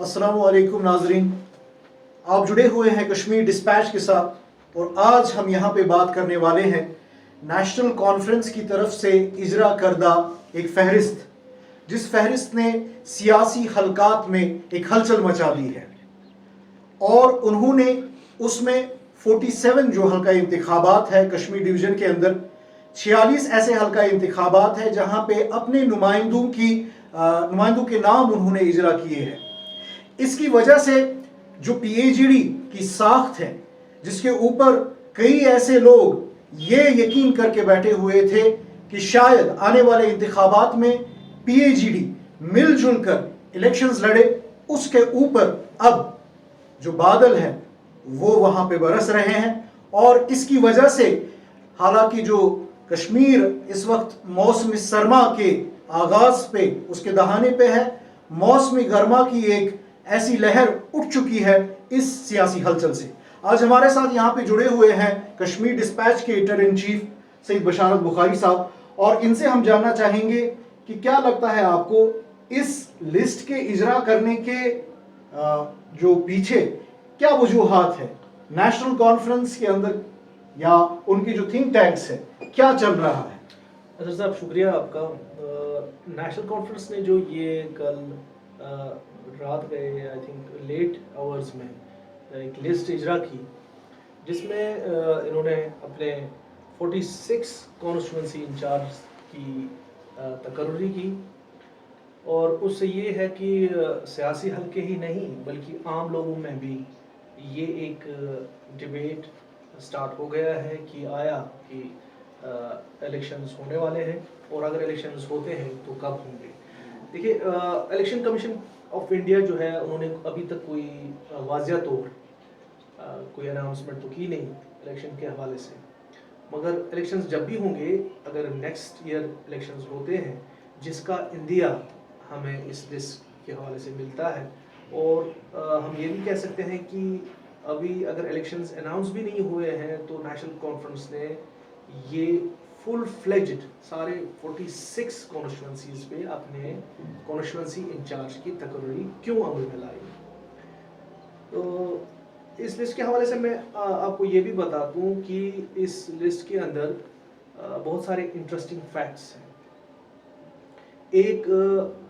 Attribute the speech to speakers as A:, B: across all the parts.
A: अस्सलामु अलैकुम नाजरीन, आप जुड़े हुए हैं कश्मीर डिस्पैच के साथ और आज हम यहाँ पे बात करने वाले हैं नेशनल कॉन्फ्रेंस की तरफ से इजरा करदा एक फहरिस्त, जिस फहरिस्त ने सियासी हलकात में एक हलचल मचा दी है और उन्होंने उसमें 47 जो हल्का इंतखाबात है कश्मीर डिवीज़न के अंदर 46 ऐसे हल्का इंतखाबात है जहाँ पे अपने नुमाइंदों के नाम उन्होंने इजरा किए हैं। इसकी वजह से जो पीएचडी की साख्त है, जिसके ऊपर कई ऐसे लोग ये यकीन करके बैठे हुए थे कि शायद आने वाले इंतखाबात में पीएचडी मिलजुल कर इलेक्शंस लड़े, उसके ऊपर अब जो बादल है वो वहां पे बरस रहे हैं। और इसकी वजह से हालांकि जो कश्मीर इस वक्त मौसम सरमा के आगाज पे, उसके दहाने पे है, मौसम गर्मा की एक ऐसी लहर उठ चुकी है इस सियासी हलचल से। आज हमारे साथ यहाँ पे जुड़े हुए हैं कश्मीर डिस्पैच के एडिटर इन चीफ सईद बशारत बुखारी साहब, और इनसे हम जानना चाहेंगे कि क्या लगता है आपको इस लिस्ट के इजरा करने के जो पीछे क्या वजूहात है नेशनल कॉन्फ्रेंस के अंदर या उनकी जो थिंक टैंक्स है, क्या चल रहा है?
B: असर साहब शुक्रिया आपका। नेशनल कॉन्फ्रेंस ने जो ये कल रात गए आई थिंक लेट आवर्स में एक लिस्ट इजरा की, जिसमें इन्होंने अपने 46 कॉन्स्टिट्यूंसी इंचार्ज की तकर्री की, और उससे ये है कि सियासी हलके ही नहीं बल्कि आम लोगों में भी ये एक डिबेट स्टार्ट हो गया है कि आया कि इलेक्शंस होने वाले हैं, और अगर इलेक्शंस होते हैं तो कब होंगे। देखिए, इलेक्शन कमीशन ऑफ इंडिया जो है उन्होंने अभी तक कोई वाज़िया तौर कोई अनाउंसमेंट तो की नहीं इलेक्शन के हवाले से, मगर इलेक्शंस जब भी होंगे, अगर नेक्स्ट ईयर इलेक्शंस होते हैं, जिसका इंदिया हमें इस लिस्ट के हवाले से मिलता है, और हम ये भी कह सकते हैं कि अभी अगर इलेक्शंस अनाउंस भी नहीं हुए हैं तो नेशनल कॉन्फ्रेंस ने ये फुल फ्लेज्ड सारे 46 कॉन्स्टिट्यूंसीज पे अपने कॉन्स्टिट्यूंसी इंचार्ज की तकर्री क्यों अमल में लाई। तो इस लिस्ट के हवाले से मैं आपको ये भी बता दूं कि इस लिस्ट के अंदर बहुत सारे इंटरेस्टिंग फैक्ट्स हैं। एक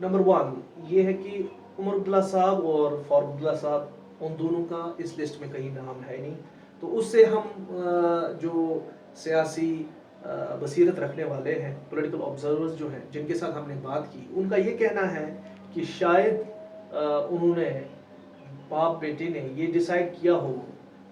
B: नंबर 1 ये है कि उमर अब्दुल्ला साहब और फारूक अब्दुल्ला साहब, उन दोनों का इस लिस्ट में कहीं नाम है नहीं। तो उससे हम जो सियासी बसीरत रखने वाले हैं, पॉलिटिकल ऑब्जर्वर्स जो हैं जिनके साथ हमने बात की, उनका ये कहना है कि शायद उन्होंने बाप बेटे ने ये डिसाइड किया हो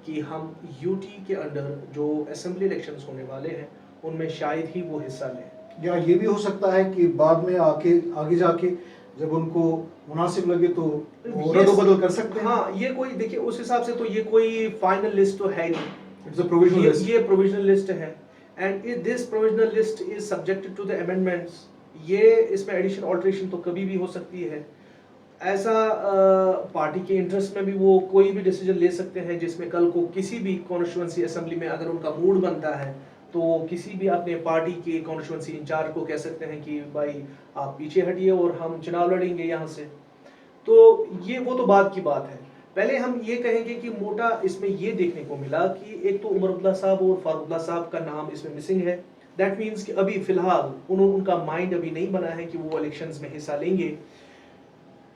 B: कि हम यूटी के अंडर जो असेंबली इलेक्शंस होने वाले हैं उनमें शायद ही वो हिस्सा लें,
A: या ये भी हो सकता है कि बाद में आगे जाके जब उनको मुनासिब लगे तो रद्द-बदल कर सकते हैं।
B: हाँ, ये कोई देखिए उस हिसाब से तो ये कोई फाइनल लिस्ट तो है नहीं,
A: इट्स अ प्रोविजनल लिस्ट।
B: ये प्रोविजनल लिस्ट है, and this provisional list is subjected to the amendments. ये इसमें एडिशन ऑल्टरेशन तो कभी भी हो सकती है। ऐसा पार्टी के इंटरेस्ट में भी वो कोई भी डिसीजन ले सकते हैं जिसमें कल को किसी भी कॉन्स्टिट्यूंसी असेंबली में अगर उनका मूड बनता है तो किसी भी अपने पार्टी के कॉन्स्टिट्यूंसी इंचार्ज को कह सकते हैं कि भाई आप पीछे हटिए और हम चुनाव लड़ेंगे यहाँ से। तो ये वो तो बात की बात है। पहले हम ये कहेंगे कि मोटा इसमें ये देखने को मिला कि एक तो उमर अब्दुल्ला साहब और फारूक अब्दुल्ला साहब का नाम इसमें मिसिंग है। दैट मीन्स कि अभी फिलहाल उनका माइंड अभी नहीं बना है कि वो इलेक्शंस में हिस्सा लेंगे।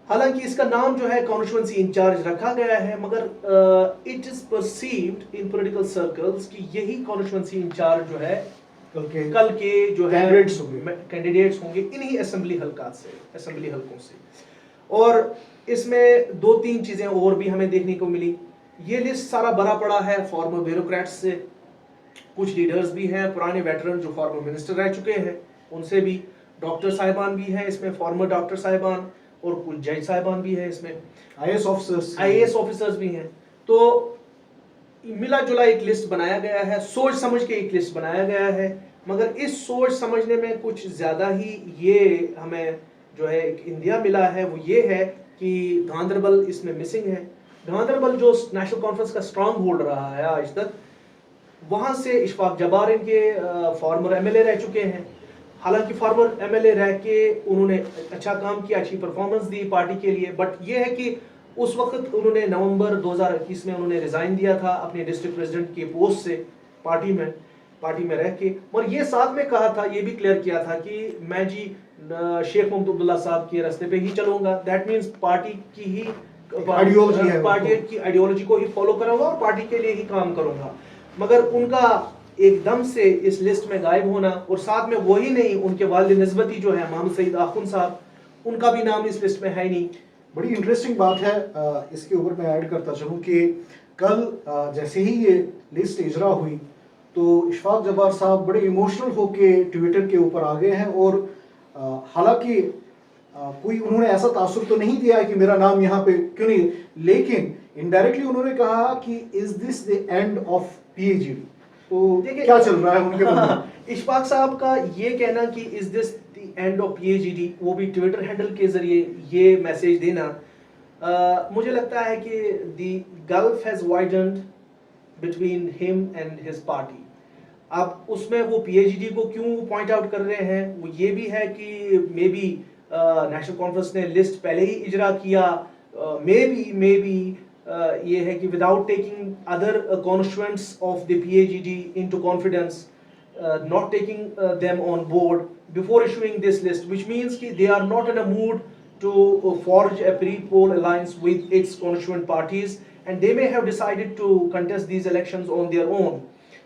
B: हालांकि इसका नाम जो है कॉन्स्टिट्यूंसी इंचार्ज रखा गया है, मगर it is perceived in political circles कि यही कॉन्स्टिट्यूंसी इंचार्ज जो है कल के जो है कैंडिडेट्स होंगे इन्हीं असेंबली हलकों से। और इसमें 2-3 चीजें और भी हमें देखने को मिली। ये लिस्ट सारा भरा पड़ा है फॉर्मर ब्यूरोक्रेट्स से, कुछ लीडर्स भी हैं पुराने वेटरन जो फॉर्मर मिनिस्टर रह चुके हैं, उनसे भी, डॉक्टर साहिबान भी हैं इसमें, फॉर्मर डॉक्टर साहिबान, और कुछ जज साहिबान भी हैं इसमें, आईएएस ऑफिसर्स भी हैं। तो मिला जुला एक लिस्ट बनाया गया है, सोच समझ के एक लिस्ट बनाया गया है, मगर इस सोच समझने में कुछ ज्यादा ही ये हमें जो है एक इंदिया मिला है, वो ये है कि गांधरबल इसमें मिसिंग है। गांधरबल जो नेशनल कॉन्फ्रेंस का स्ट्रॉन्ग होल्ड रहा है आज तक, वहां से इशफाक जब्बार इनके फॉर्मर एमएलए रह चुके हैं। हालांकि फॉर्मर एमएलए रह के उन्होंने अच्छा काम किया, अच्छी परफॉर्मेंस दी पार्टी के लिए, बट ये है कि उस वक्त उन्होंने नवंबर 2021 में उन्होंने रिजाइन दिया था अपने डिस्ट्रिक्ट प्रेसिडेंट के पोस्ट से पार्टी में रह के, और ये साथ में कहा था, ये भी क्लियर किया था कि मैं जी शेख मोहम्मद अब्दुल्ला साहब के रास्ते पे ही चलूंगा। दैट मींस पार्टी की ही
A: आइडियोलॉजी है,
B: पार्टी की आइडियोलॉजी को ही फॉलो करूंगा और पार्टी के लिए ही काम करूंगा। मगर उनका एकदम से इस लिस्ट में गायब होना, और साथ में वही नहीं, उनके वालिद निस्बती जो है मोहम्मद सईद आखुन साहब, उनका भी नाम इस लिस्ट में है ही नहीं।
A: बड़ी इंटरेस्टिंग बात है, इसके ऊपर मैं ऐड करता चलूं कि कल जैसे ही ये लिस्ट इजरा हुई तो इशफाक जब्बार साहब बड़े इमोशनल होके ट्विटर के ऊपर आ गए हैं, और हालांकि कोई उन्होंने ऐसा तासुर तो नहीं दिया कि मेरा नाम यहाँ पे क्यों नहीं, लेकिन इनडायरेक्टली उन्होंने कहा कि is this the end of PAGD. तो
B: देखिए
A: क्या चल रहा है उनके मन में?
B: इशफाक साहब का ये कहना कि is this the end of PAGD, वो भी ट्विटर हैंडल के जरिए ये मैसेज देना, मुझे लगता है कि the gulf has widened between him and his party. अब उसमें वो पीएजीडी को क्यों पॉइंट आउट कर रहे हैं, वो ये भी है कि मे बी नेशनल कॉन्फ्रेंस ने लिस्ट पहले ही इजरा किया, मे बी ये है कि without taking other constituents of the PAGD into confidence, not taking them on board before issuing this list, which means कि they are not in a mood to forge a pre-poll alliance with its constituent parties, and they may have decided to contest these elections on their own.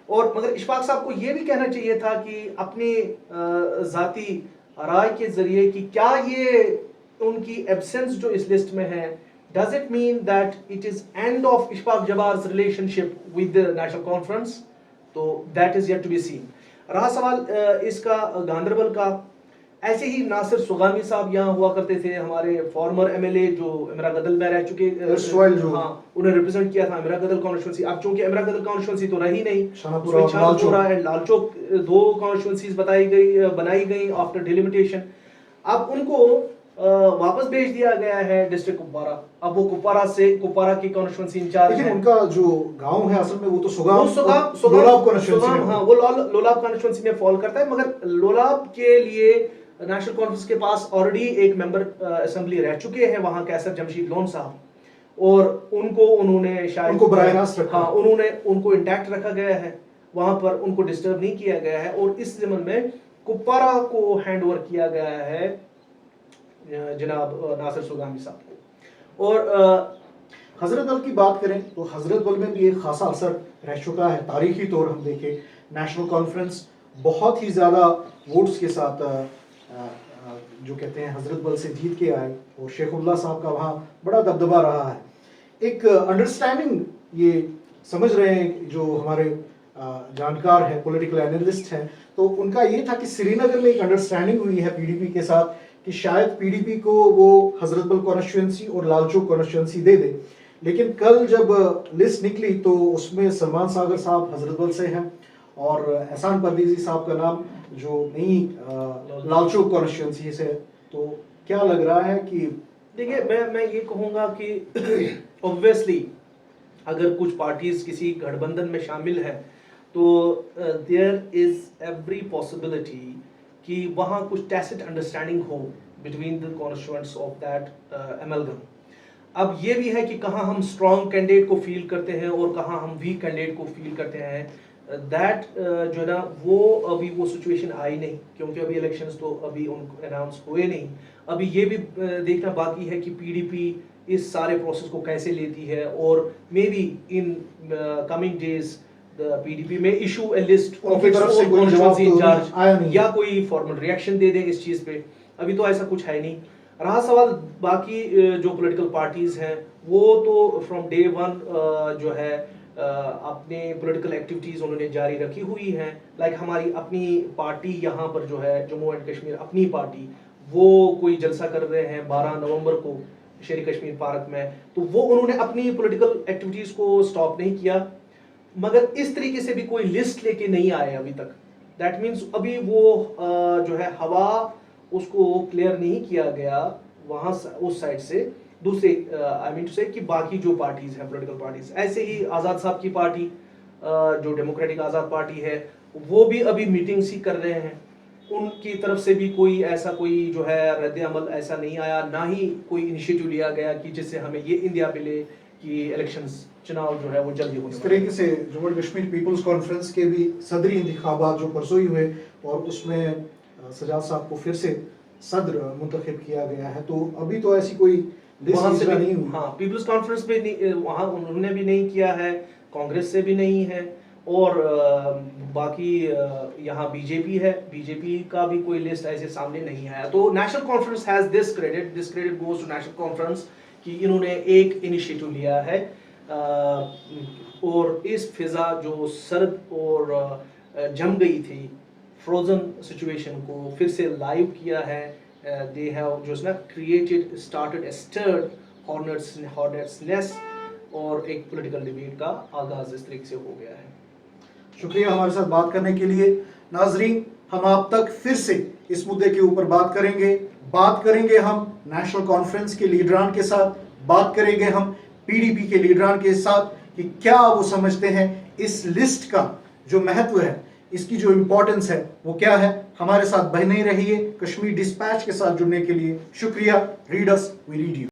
B: और मगर इशफाक साहब को ये भी कहना चाहिए था कि अपने जाती राय के जरिए कि क्या ये उनकी एब्सेंस जो इस लिस्ट में है, does it mean that it is end of Ishfaq जब्बार's relationship with the national conference? तो that is yet to be seen। रहा सवाल इसका गांधरबल का, ऐसे ही नासिर सुगामी साहब यहाँ हुआ करते थे, हमारे फॉर्मर एमएलए जो अमीरा गदल में रह चुके, हाँ, उन्हें रिप्रेजेंट किया था अमीरा गदल कॉन्स्टिट्यूंसी। अब चूंकि अमीरा गदल कॉन्स्टिट्यूंसी तो रही नहीं, शाहपुरा एंड लालचौक दो कॉन्स्टिट्यूंसीज बनाई गई आफ्टर डिलिमिटेशन। अब उनको वापस भेज दिया गया है डिस्ट्रिक्ट कुपवारा। अब वो कुपवारा की कॉन्स्टिट्यूंसी इंचार्ज,
A: लेकिन उनका जो गांव है असल में वो तो
B: लोलाब कॉन्स्टिट्यूंसी में फॉल करता है, मगर लोलाब के लिए नेशनल कॉन्फ्रेंस के पास ऑलरेडी एक मेंबर असेंबली रह चुके हैं वहां, कैसर जमशीद लोन साहब, और उन्होंने शायद
A: उनको बराह रास्त रखा,
B: हाँ, उनको इंटैक्ट रखा गया है, वहां पर उनको डिस्टर्ब नहीं किया गया है, और इस ज़मन में कुपवारा को हैंड ओवर किया गया है जनाब नासिर सुगामी साहब को। और
A: हजरत बल की बात करें तो हजरत बल में भी एक खासा असर रह चुका है। तारीखी तौर हम देखें, नेशनल कॉन्फ्रेंस बहुत ही ज़्यादा वोट्स के साथ जो कहते हैं हजरत बल से जीत के आए, और शेखुल्लाह साहब का वहाँ बड़ा दबदबा रहा है। एक अंडरस्टैंडिंग ये समझ रहे हैं जो हमारे जानकार हैं, पॉलिटिकल एनालिस्ट हैं, तो उनका ये था कि श्रीनगर में एक अंडरस्टैंडिंग हुई है पीडीपी के साथ कि शायद पीडीपी को वो हजरत बल कॉन्स्टिट्यूंसी और लालचौक कॉन्स्टिट्यूंसी दे दे। लेकिन कल जब लिस्ट निकली तो उसमें सलमान सागर साहब हजरत बल से हैं, और एहसान परदेसी साहब का नाम जो नई लालचौक कॉन्स्टिट्यूंसी से। तो क्या लग रहा है कि
B: देखिए, मैं ये कहूँगा कि ऑब्वियसली अगर कुछ पार्टीज किसी गठबंधन में शामिल है तो देयर इज एवरी पॉसिबिलिटी कि वहाँ कुछ टैसिट अंडरस्टैंडिंग हो between the constituents of that amalgam. अब ये भी है कि कहाँ हम स्ट्रॉन्ग कैंडिडेट को फील करते हैं और कहाँ हम वीक कैंडिडेट को फील करते हैं, दैट जो है ना वो अभी वो सिचुएशन आई नहीं, क्योंकि अभी इलेक्शंस तो अभी अनाउंस हुए नहीं। अभी ये भी देखना बाकी है कि पीडीपी इस सारे प्रोसेस को कैसे लेती है, और may be in coming days PDP में issue a list of its own constituency in-charge, या कोई फॉर्मल रिएक्शन दे दे इस चीज पे। अभी तो ऐसा कुछ है नहीं। रहा सवाल बाकी जो पॉलिटिकल पार्टीज हैं, वो तो फ्रॉम डे वन जो है अपने पॉलिटिकल एक्टिविटीज उन्होंने जारी रखी हुई हैं। लाइक हमारी अपनी पार्टी यहाँ पर जो है जम्मू एंड कश्मीर अपनी पार्टी, वो कोई जलसा कर रहे हैं 12 नवंबर को शेर कश्मीर पार्क में, तो वो उन्होंने अपनी पॉलिटिकल एक्टिविटीज को स्टॉप नहीं किया, मगर इस तरीके से भी कोई लिस्ट लेके नहीं आए अभी तक। दैट मीन्स अभी वो जो है हवा उसको क्लियर नहीं किया गया वहाँ उस साइड से। दूसरे आई मीन टू से कि बाकी जो पार्टीज हैं पॉलिटिकल पार्टीज, ऐसे ही आज़ाद साहब की पार्टी जो डेमोक्रेटिक आज़ाद पार्टी है, वो भी अभी मीटिंग्स ही कर रहे हैं, उनकी तरफ से भी कोई जो है रद्द अमल ऐसा नहीं आया, ना ही कोई इनिशिएटिव लिया गया कि जिससे हमें ये इंदिया मिले कि इलेक्शंस चुनाव जो है वो जल्दी होने
A: इस
B: वाले हैं।
A: तरीके से Jammu and Kashmir people's conference के भी सदरी इंतखाबात जो परसों ही हुए और उसमें सजाद साहब को फिर से सदर मुंतखब किया गया है, तो अभी तो ऐसी कोई लिस्ट
B: वहां से
A: इजरा
B: भी
A: नहीं हुई।
B: हाँ, पीपल्स कॉन्फ्रेंस पे वहां उन्होंने भी नहीं किया है, कांग्रेस से भी नहीं है, और बाकी यहाँ बीजेपी है, बीजेपी का भी कोई लिस्ट ऐसे सामने नहीं आया। तो national conference has this credit goes to national conference कि इन्होंने एक इनिशिएटिव लिया है, और इस फिजा जो सर्द और जम गई थी फ्रोजन सिचुएशन को फिर से लाइव किया है। दे हैव जो है ना created started a stirred hornet's nest, और एक पॉलिटिकल डिबेट का आगाज इस तरीके से हो गया है।
A: शुक्रिया हमारे साथ बात करने के लिए। नाजरीन, हम आप तक फिर से इस मुद्दे के ऊपर बात करेंगे हम नेशनल कॉन्फ्रेंस के लीडरान के साथ, बात करेंगे हम पीडीपी के लीडरान के साथ कि क्या वो समझते हैं इस लिस्ट का जो महत्व है, इसकी जो इम्पोर्टेंस है वो क्या है। हमारे साथ बने रहिए। कश्मीर डिस्पैच के साथ जुड़ने के लिए शुक्रिया। Read us, we read you.